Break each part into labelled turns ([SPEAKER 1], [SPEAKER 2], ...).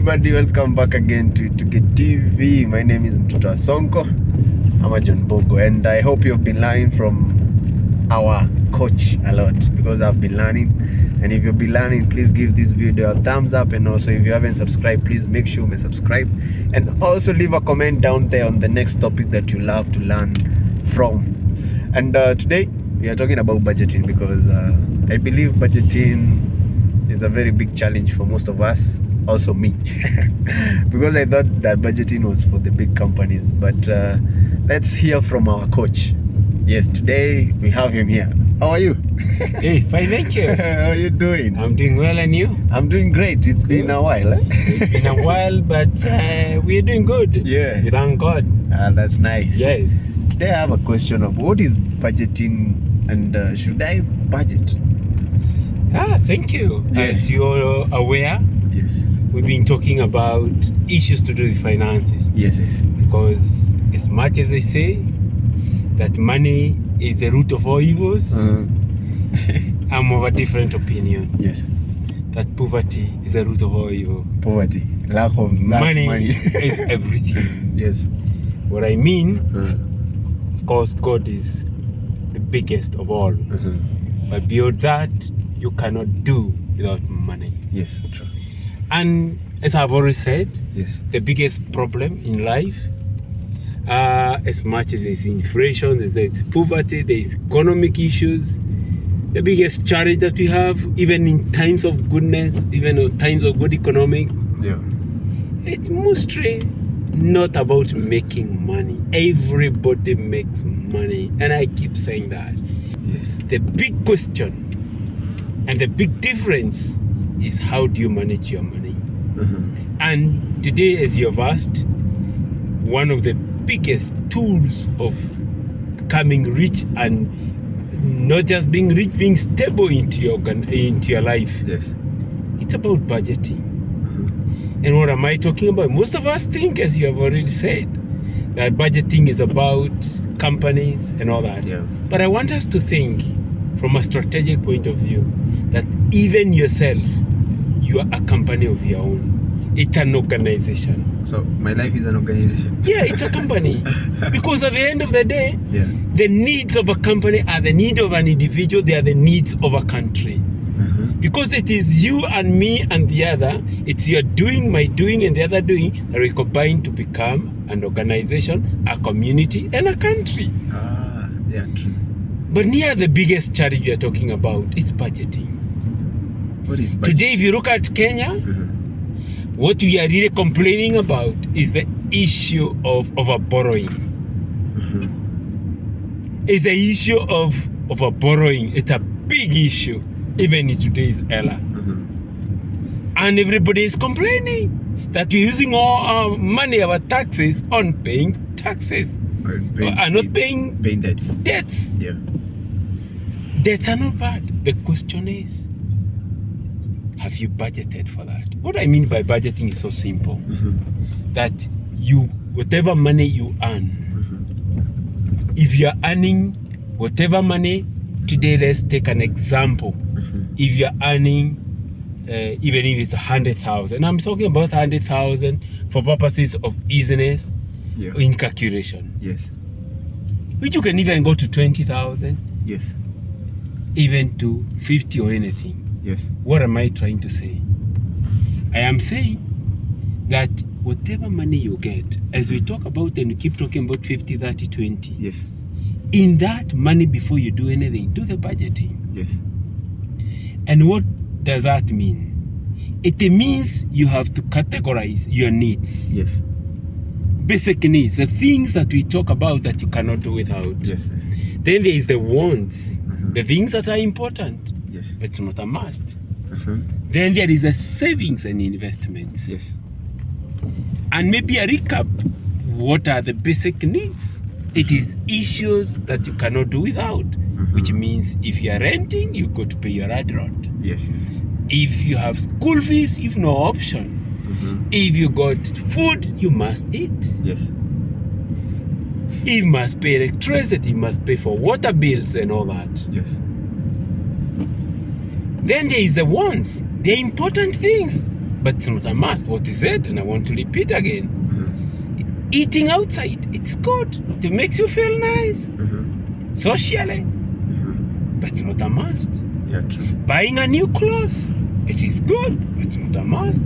[SPEAKER 1] everybody, welcome back again to Itugi TV. My name is Mtoto wa Sonko. I'm a John Bogo, and I hope you've been learning from our coach a lot, because I've been learning. And if you've been learning, please give this video a thumbs up, and also if you haven't subscribed, please make sure you subscribe, and also leave a comment down there on the next topic that you love to learn from. And today we are talking about budgeting, because I believe budgeting is a very big challenge for most of us, also me. Because I thought that budgeting was for the big companies. But let's hear from our coach. Yes, today we have him here. How are you?
[SPEAKER 2] Hey, fine, thank you.
[SPEAKER 1] How are you doing?
[SPEAKER 2] I'm doing well, and you?
[SPEAKER 1] I'm doing great. It's been a while.
[SPEAKER 2] It's been a while, but we're doing good.
[SPEAKER 1] Yeah.
[SPEAKER 2] We thank God.
[SPEAKER 1] That's nice.
[SPEAKER 2] Yes.
[SPEAKER 1] Today I have a question of what is budgeting, and should I budget?
[SPEAKER 2] Thank you.
[SPEAKER 1] Yeah.
[SPEAKER 2] As you're aware,
[SPEAKER 1] Yes.
[SPEAKER 2] we've been talking about issues to do with finances.
[SPEAKER 1] Yes, yes.
[SPEAKER 2] Because as much as they say that money is the root of all evils, I'm of a different opinion.
[SPEAKER 1] Yes.
[SPEAKER 2] That poverty is the root of all evil.
[SPEAKER 1] Poverty. Lack of money.
[SPEAKER 2] is everything.
[SPEAKER 1] Yes.
[SPEAKER 2] What I mean, of course, God is the biggest of all. But beyond that, you cannot do without money.
[SPEAKER 1] Yes, true.
[SPEAKER 2] And as I've already said,
[SPEAKER 1] Yes.
[SPEAKER 2] the biggest problem in life, as much as there's inflation, there's poverty, there's economic issues, the biggest challenge that we have, even in times of goodness, even in times of good economics,
[SPEAKER 1] Yeah.
[SPEAKER 2] it's mostly not about making money. Everybody makes money, and I keep saying that.
[SPEAKER 1] Yes.
[SPEAKER 2] The big question and the big difference is, how do you manage your money? And today, as you have asked, one of the biggest tools of becoming rich, and not just being rich, being stable into your life,
[SPEAKER 1] Yes.
[SPEAKER 2] it's about budgeting. And what am I talking about? Most of us think, as you have already said, that budgeting is about companies and all that.
[SPEAKER 1] Yeah.
[SPEAKER 2] But I want us to think from a strategic point of view that even yourself, you are a company of your own. It's an organization.
[SPEAKER 1] So my life is an organization.
[SPEAKER 2] Yeah, it's a company. Because at the end of the day,
[SPEAKER 1] Yeah.
[SPEAKER 2] the needs of a company are the need of an individual, they are the needs of a country. Because it is you and me and the other, it's your doing, my doing, and the other doing that we combine to become an organization, a community, and a country.
[SPEAKER 1] Yeah, true.
[SPEAKER 2] But near the biggest challenge we are talking about is budgeting.
[SPEAKER 1] What is budget?
[SPEAKER 2] Today, if you look at Kenya, what we are really complaining about is the issue of over borrowing. It's the issue of over borrowing. It's a big issue, even in today's era. And everybody is complaining that we're using all our money, our taxes, on paying taxes. And not paying
[SPEAKER 1] debts.
[SPEAKER 2] debts.
[SPEAKER 1] Yeah.
[SPEAKER 2] Debts are not bad. The question is, have you budgeted for that? What I mean by budgeting is so simple. That whatever money you earn, if you're earning whatever money, today let's take an example. If you're earning, even if it's 100,000, I'm talking about 100,000 for purposes of easiness in calculation.
[SPEAKER 1] Yes.
[SPEAKER 2] Which you can even go to 20,000,
[SPEAKER 1] Yes.
[SPEAKER 2] even to 50 or anything.
[SPEAKER 1] Yes.
[SPEAKER 2] What am I trying to say? I am saying that whatever money you get, as we talk about and we keep talking about 50, 30, 20,
[SPEAKER 1] Yes.
[SPEAKER 2] in that money, before you do anything, do the budgeting.
[SPEAKER 1] Yes.
[SPEAKER 2] And what does that mean? It means you have to categorize your needs.
[SPEAKER 1] Yes.
[SPEAKER 2] Basic needs, the things that we talk about that you cannot do without.
[SPEAKER 1] Yes. Yes.
[SPEAKER 2] Then there is the wants, the things that are important,
[SPEAKER 1] Yes.
[SPEAKER 2] but it's not a must. Then there is a savings and investments.
[SPEAKER 1] Yes.
[SPEAKER 2] And maybe a recap. What are the basic needs? It is issues that you cannot do without, which means if you are renting, you got to pay your rent.
[SPEAKER 1] Yes. Yes.
[SPEAKER 2] If you have school fees, you've no option. If you got food, you must eat.
[SPEAKER 1] Yes.
[SPEAKER 2] You must pay electricity, you must pay for water bills and all that.
[SPEAKER 1] Yes.
[SPEAKER 2] Then there is the wants, the important things. but it's not a must. What is it? And I want to repeat again. Eating outside, it's good. It makes you feel nice. Socially. But it's not a must.
[SPEAKER 1] Yeah, true.
[SPEAKER 2] Buying a new cloth, it is good, but it's not a must.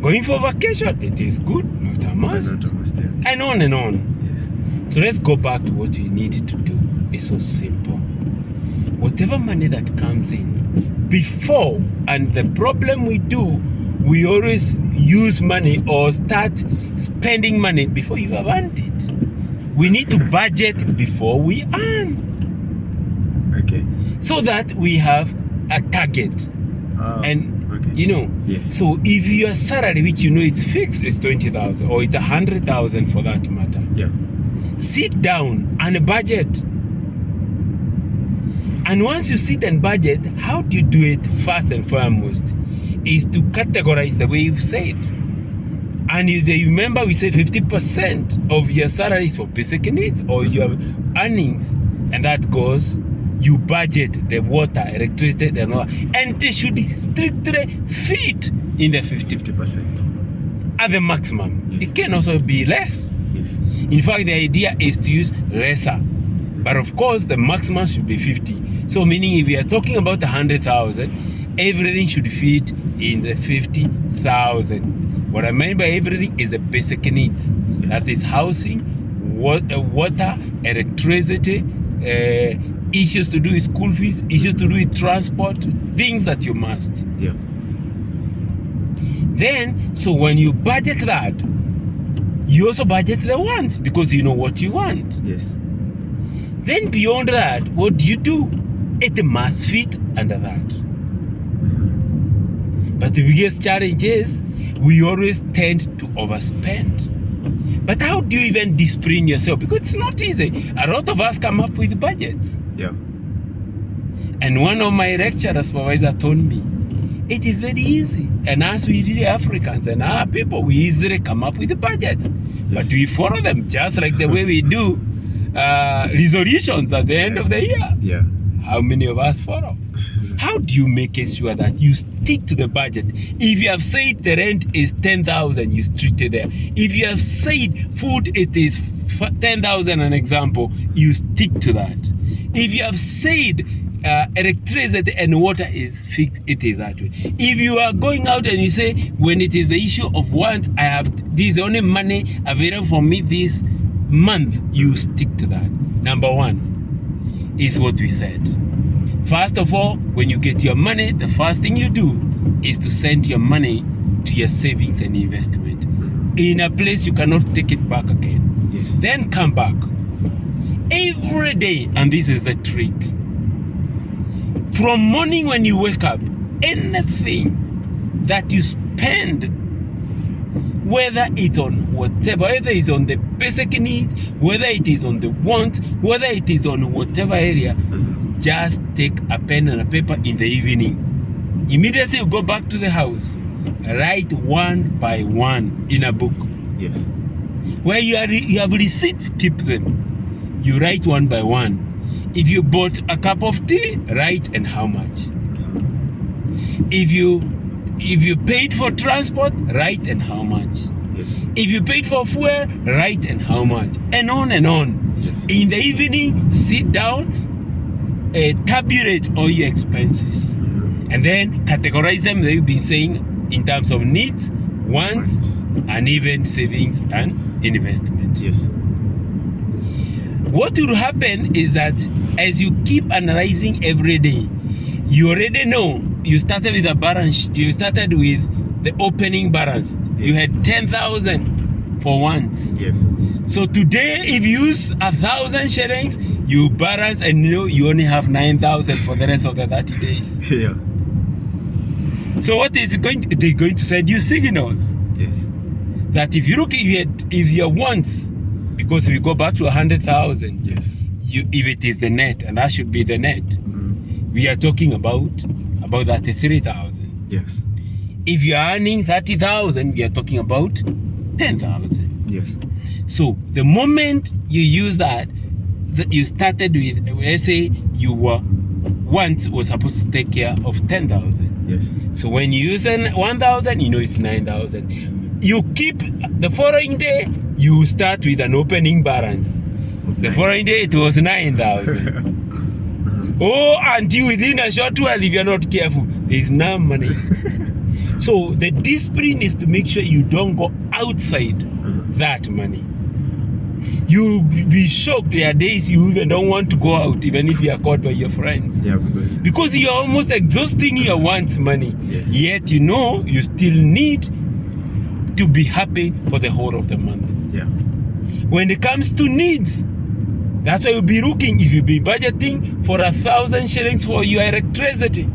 [SPEAKER 2] Going for vacation, it is good, not a must.
[SPEAKER 1] Not a must, yeah.
[SPEAKER 2] And on and on.
[SPEAKER 1] Yes.
[SPEAKER 2] So let's go back to what we need to do. It's so simple. Whatever money that comes in before, and the problem we do, we always use money or start spending money before you have earned it. We need to budget before we earn.
[SPEAKER 1] Okay.
[SPEAKER 2] So that we have a target. And
[SPEAKER 1] okay.
[SPEAKER 2] you know,
[SPEAKER 1] Yes.
[SPEAKER 2] so if your salary, which you know it's fixed, is 20,000 or it's 100,000 for that matter.
[SPEAKER 1] Yeah.
[SPEAKER 2] Sit down and budget. And once you sit and budget, how do you do it first and foremost? Is to categorize the way you've said. And if you remember, we say 50% of your salary is for basic needs or your earnings, and that goes, you budget the water, electricity, and all, and they should strictly fit in the 50% at the maximum.
[SPEAKER 1] Yes.
[SPEAKER 2] It can also be less.
[SPEAKER 1] Yes.
[SPEAKER 2] In fact, the idea is to use lesser, but of course, the maximum should be 50. So, meaning if we are talking about 100,000, everything should fit in the 50,000. What I mean by everything is the basic needs.
[SPEAKER 1] Yes.
[SPEAKER 2] That is housing, water, electricity, issues to do with school fees, issues to do with transport, things that you must.
[SPEAKER 1] Yeah.
[SPEAKER 2] Then, so when you budget that, you also budget the wants because you know what you want.
[SPEAKER 1] Yes.
[SPEAKER 2] Then beyond that, what do? It must fit under that. But the biggest challenge is we always tend to overspend. But how do you even discipline yourself? Because it's not easy. A lot of us come up with budgets.
[SPEAKER 1] Yeah.
[SPEAKER 2] And one of my lecturer supervisor told me, it is very easy. And as we really Africans and our people, we easily come up with budgets. But we follow them just like the way we do resolutions at the end of the year.
[SPEAKER 1] Yeah.
[SPEAKER 2] How many of us follow? How do you make it sure that you stick to the budget? If you have said the rent is 10,000, you stick to there. If you have said food it is 10,000, an example, you stick to that. If you have said electricity and water is fixed, it is that way. If you are going out and you say, when it is the issue of want, I have this is the only money available for me this month, you stick to that. Number one is what we said. First of all, when you get your money, the first thing you do is to send your money to your savings and investment in a place you cannot take it back again.
[SPEAKER 1] Yes.
[SPEAKER 2] Then come back every day, and this is the trick. From morning when you wake up, anything that you spend, whether it's on whatever, whether it's on the basic needs, whether it is on the want, whether it is on whatever area, just take a pen and a paper in the evening. Immediately you go back to the house, write one by one in a book.
[SPEAKER 1] Yes.
[SPEAKER 2] Where you have receipts, keep them. You write one by one. If you bought a cup of tea, write and how much. If you paid for transport, write and how much.
[SPEAKER 1] Yes.
[SPEAKER 2] If you paid for fuel, write and how much. And on and on.
[SPEAKER 1] Yes.
[SPEAKER 2] In the evening, sit down, tabulate all your expenses. And then categorize them that you've been saying in terms of needs, wants, and even savings and investment.
[SPEAKER 1] Yes.
[SPEAKER 2] What will happen is that as you keep analyzing every day, you already know you started with a balance. You started with the opening balance.
[SPEAKER 1] Yes.
[SPEAKER 2] You had 10,000 for once.
[SPEAKER 1] Yes.
[SPEAKER 2] So today, if you use 1,000 shillings, you balance and you know you only have 9,000 for the rest of the 30 days.
[SPEAKER 1] Yeah.
[SPEAKER 2] So what is going to, they're going to send you signals
[SPEAKER 1] Yes.
[SPEAKER 2] that if you look at if your wants, because we go back to 100,000,
[SPEAKER 1] Yes.
[SPEAKER 2] if it is the net, and that should be the net, we are talking about 33,000.
[SPEAKER 1] Yes.
[SPEAKER 2] If you are earning 30,000, we are talking about 10,000.
[SPEAKER 1] Yes.
[SPEAKER 2] So the moment you use that you started with, let's say you were once was supposed to take care of 10,000.
[SPEAKER 1] Yes.
[SPEAKER 2] So when you use 1,000, you know it's 9,000. You keep the following day, you start with an opening balance. The following day it was 9,000. Oh, until within a short while, if you're not careful, there is no money. So the discipline is to make sure you don't go outside that money. You'll be shocked. There are days you even don't want to go out, even if you are caught by your friends.
[SPEAKER 1] Yeah,
[SPEAKER 2] because you're almost exhausting your wants money.
[SPEAKER 1] Yes.
[SPEAKER 2] Yet you know you still need to be happy for the whole of the month.
[SPEAKER 1] Yeah.
[SPEAKER 2] When it comes to needs, that's why you'll be looking. If you'll be budgeting for 1,000 shillings for your electricity,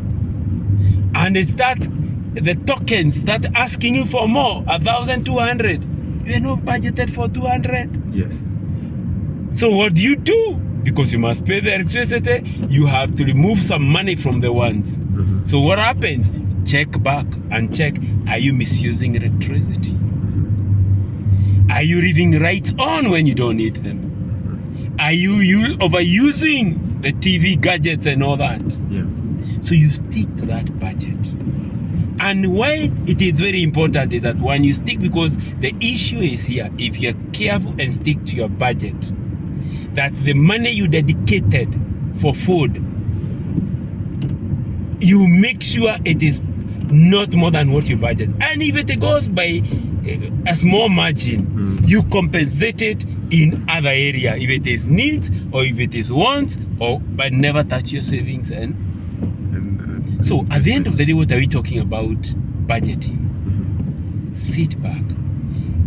[SPEAKER 2] and the tokens start asking you for more, 1,200. You're not budgeted for 200.
[SPEAKER 1] Yes.
[SPEAKER 2] So what do? Because you must pay the electricity, you have to remove some money from the ones. So what happens? Check back and check, are you misusing electricity? Are you leaving lights on when you don't need them? Are you overusing the TV gadgets and all that?
[SPEAKER 1] Yeah.
[SPEAKER 2] So you stick to that budget. And why it is very important is that when you stick, because the issue is here, if you're careful and stick to your budget, that the money you dedicated for food, you make sure it is not more than what you budget. And if it goes by a small margin, you compensate it in other area, if it is needs or if it is wants, but never touch your savings. And so at the end of the day, what are we talking about? Budgeting. Sit back.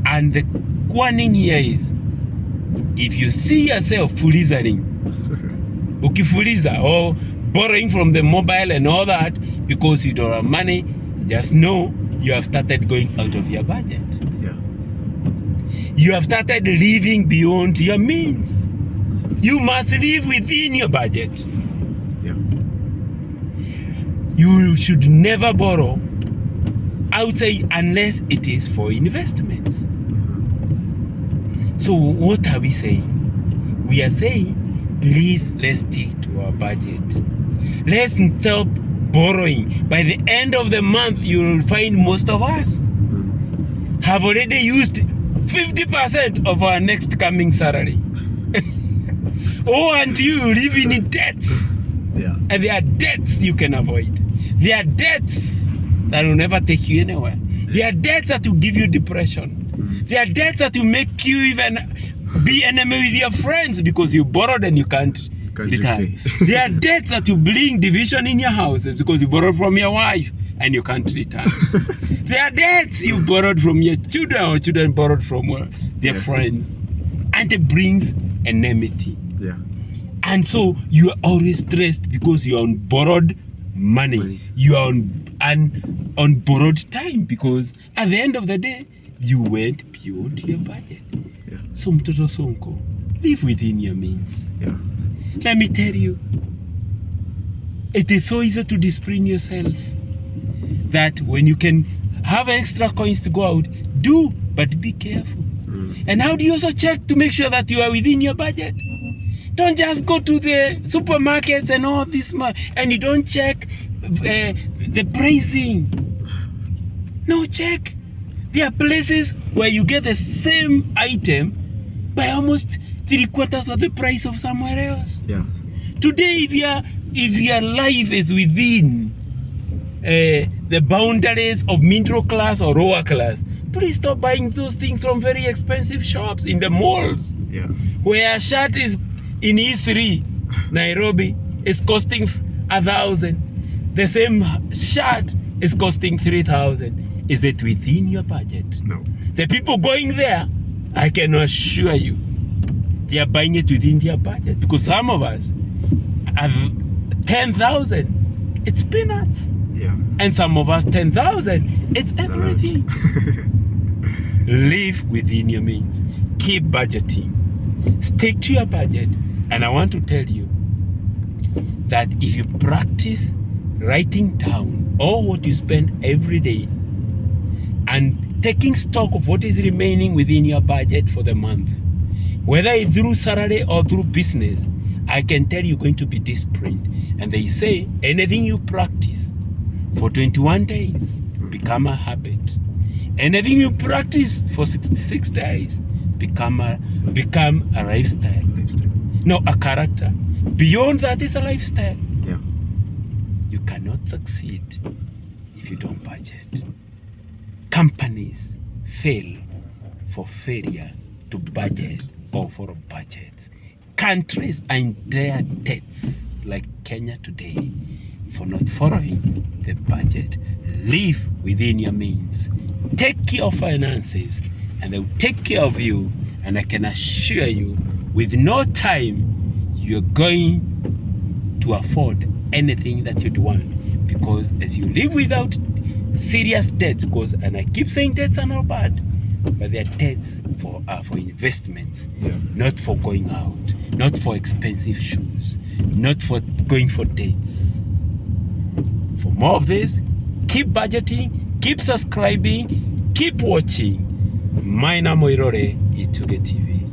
[SPEAKER 2] And the warning here is, if you see yourself fulizing, ukifuliza, or borrowing from the mobile and all that because you don't have money, just know you have started going out of your budget.
[SPEAKER 1] Yeah.
[SPEAKER 2] You have started living beyond your means. You must live within your budget.
[SPEAKER 1] Yeah.
[SPEAKER 2] You should never borrow outside unless it is for investments. So what are we saying? We are saying, please, let's stick to our budget. Let's stop borrowing. By the end of the month, you will find most of us have already used 50% of our next coming salary. Until you live in debts.
[SPEAKER 1] Yeah.
[SPEAKER 2] And there are debts you can avoid. There are debts that will never take you anywhere. There are debts that will give you depression. There are debts that will make you even be enemy with your friends because you borrowed and you can't return. There are debts that will bring division in your houses because you borrowed from your wife and you can't return. There are debts you borrowed from your children or children borrowed from their friends, and it brings enmity.
[SPEAKER 1] Yeah.
[SPEAKER 2] And so you are always stressed because you're on borrowed money. You are on borrowed time because at the end of the day, you went beyond your budget.
[SPEAKER 1] Yeah.
[SPEAKER 2] So Mtoto Sonko, live within your means.
[SPEAKER 1] Yeah.
[SPEAKER 2] Let me tell you, it is so easy to discipline yourself that when you can have extra coins to go out, do, but be careful. And how do you also check to make sure that you are within your budget? Don't just go to the supermarkets and all this and you don't check the pricing. No, check. There are places where you get the same item by almost 3/4 of the price of somewhere else.
[SPEAKER 1] Yeah.
[SPEAKER 2] Today, if your life is within the boundaries of middle class or lower class, please stop buying those things from very expensive shops in the malls.
[SPEAKER 1] Yeah.
[SPEAKER 2] Where a shirt is in E3, Nairobi, is costing 1,000. The same shirt is costing 3,000. Is it within your budget?
[SPEAKER 1] No.
[SPEAKER 2] The people going there, I can assure you, they are buying it within their budget because some of us have 10,000. It's peanuts.
[SPEAKER 1] Yeah.
[SPEAKER 2] And some of us 10,000. It's everything. Live within your means. Keep budgeting. Stick to your budget. And I want to tell you that if you practice writing down all what you spend every day and taking stock of what is remaining within your budget for the month, whether it's through salary or through business, I I can tell you're going to be disciplined. And they say anything you practice for 21 days become a habit. Anything you practice for 66 days become a lifestyle. No, a character. Beyond that is a lifestyle.
[SPEAKER 1] Yeah.
[SPEAKER 2] You cannot succeed if you don't budget. Companies fail for failure to budget or for a budget. Countries are in dire debts like Kenya today for not following the budget. Live within your means. Take care of finances and they will take care of you. And I can assure you, with no time, you're going to afford anything that you'd want. Because as you live without serious debt, and I keep saying debts are not bad, but they are debts for investments, not for going out, not for expensive shoes, not for going for dates. For more of this, keep budgeting, keep subscribing, keep watching. My name is Itugi TV.